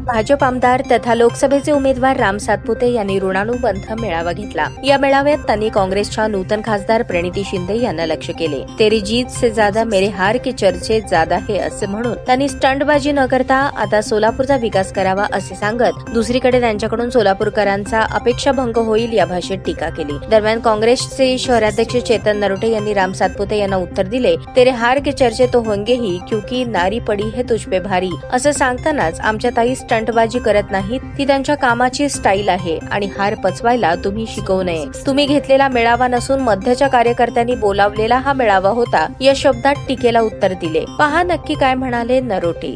भाजप आमदार तथा लोकसभेचे उमेदवार राम सातपुते यांनी ऋणानुबंध मेळावा घेतला। या मेळाव्यात त्यांनी काँग्रेसच्या नूतन खासदार प्रणिती शिंदे यांना लक्ष्य केले। तेरी जीत से ज्यादा मेरे हार के चर्चे ज्यादा है असे म्हणून त्यांनी स्टंटबाजी न करता आता सोलापूरचा विकास करावा असे सांगत दुसरीकडे त्यांच्याकडून सोलापूरकरांचा अपेक्षाभंग होईल या भाषेत टीका केली। दरम्यान काँग्रेसचे शहराध्यक्ष चेतन नरोटे यांनी राम सातपुते यांना उत्तर दिले, तेरे हार के चर्चे तो होंगे ही क्योंकि नारी पडी है तुझ पे भारी असं सांगतानाच आमच्या ताई स्टंटबाजी करत नाहीत, ती त्यांच्या कामाची स्टाईल आहे आणि हार पचवायला तुम्ही शिकवू नये। तुम्ही घेतलेला मेळावा नसून मध्यच्या कार्यकर्त्यांनी बोलावलेला हा मेळावा होता या शब्दात टीकेला उत्तर दिले। पहा नक्की काय म्हणाले नरोटे।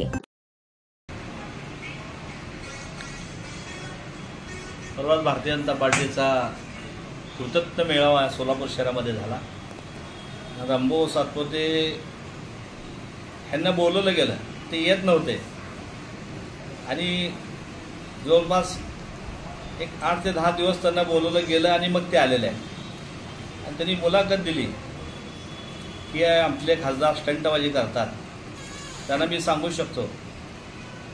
परवा भारतीय जनता पार्टीचा कृतज्ञ मेळावा सोलापूर शहरामध्ये झाला। रामभाऊ सातपुते यांना बोलवलं गेलं, ते येत नव्हते आणि जवळपास एक 8 ते 10 दिवस त्यांना बोलवलं गेलं आणि मग ते आलेले आहेत आणि त्यांनी मुलाखत दिली की आपले खासदार स्टंटबाजी करतात। त्यांना मी सांगू शकतो,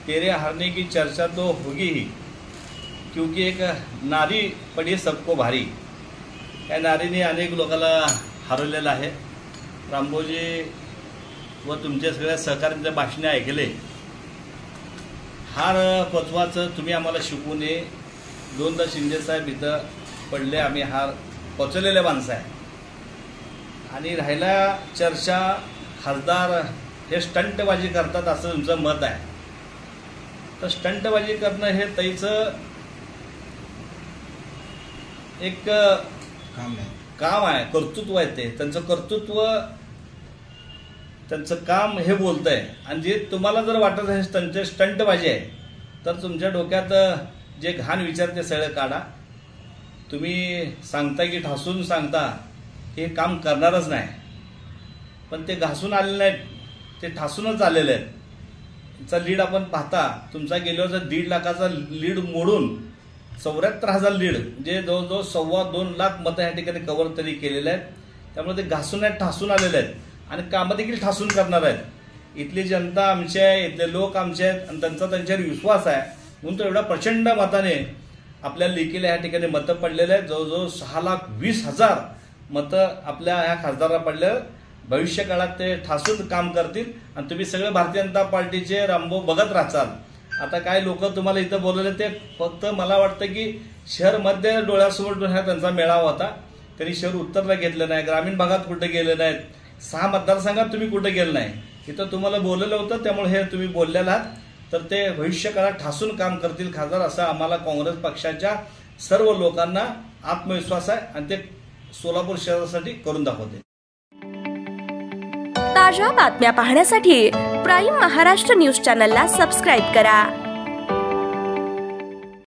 तेरे हारने की चर्चा तो होगी ही क्योंकि एक नारी पडी सबको भारी। या नारीने अनेक लोकांना हरवलेलं आहे। रामभाऊजी व तुमच्या सगळ्या सहकाऱ्यांचे भाषणे ऐकले, हार पचवाचं तुम्ही आम्हाला शिकवू नये। 2दा शिंदेसाहेब इथं पडले, आम्ही हार पचवलेले माणसं आहे आणि राहिला चर्चा खासदार हे स्टंटबाजी करतात असं तुमचं मत आहे, तर स्टंटबाजी करणं हे ताईचं एक काम आहे, कर्तृत्व आहे। ते त्यांचं कर्तृत्व, त्यांचं काम हे बोलतंय आणि जे तुम्हाला जर वाटत आहे त्यांचे स्टंटबाजी आहे तर तुमच्या डोक्यात जे घाण विचार ते सगळे काढा। तुम्ही सांगता की ठासून सांगता, हे काम करणारच नाही, पण ते घासून आलेले नाहीत, ते ठासूनच आलेले आहेत। त्यांचा लीड आपण पाहता, तुमचा गेल्यावर 1.5 लाखाचा लीड मोडून 74,000 लीड म्हणजे जवळजवळ 2.25 लाख मतं या ठिकाणी कव्हर तरी केलेले आहेत। त्यामुळे ते घासून आहेत, ठासून आलेले आहेत आणि कामं देखील ठासून करणार आहेत। इथली जनता आमची आहे, इथले लोक आमचे आहेत आणि त्यांचा त्यांच्यावर विश्वास आहे म्हणून तो एवढा प्रचंड मताने आपल्या लेकीला या ठिकाणी मतं पडलेले आहेत। जवळजवळ 6,20,000 मतं आपल्या ह्या खासदाराला पडले। भविष्य काळात ते ठासून काम करतील आणि तुम्ही सगळे भारतीय जनता पार्टीचे रामभाऊ बघत राहचाल। आता काय लोक तुम्हाला इथं बोलवले, ते फक्त मला वाटतं की शहर मध्ये डोळ्यासमोर हा त्यांचा मेळावा होता, तरी शहर उत्तरला घेतलं नाही, ग्रामीण भागात कुठे गेले नाहीत, 6 मतदारसंघात तुम्ही कुठे गेले नाही, इथं तुम्हाला बोलवलं होतं त्यामुळे हे तुम्ही बोललेला आहात। तर ते भविष्य काळात ठासून काम करतील खासदार असं आम्हाला काँग्रेस पक्षाच्या सर्व लोकांना आत्मविश्वास आहे आणि ते सोलापूर शहरासाठी करून दाखवते। ताज्या बातम्या पाहण्यासाठी प्राईम महाराष्ट्र न्यूज चॅनलला सबस्क्राईब करा।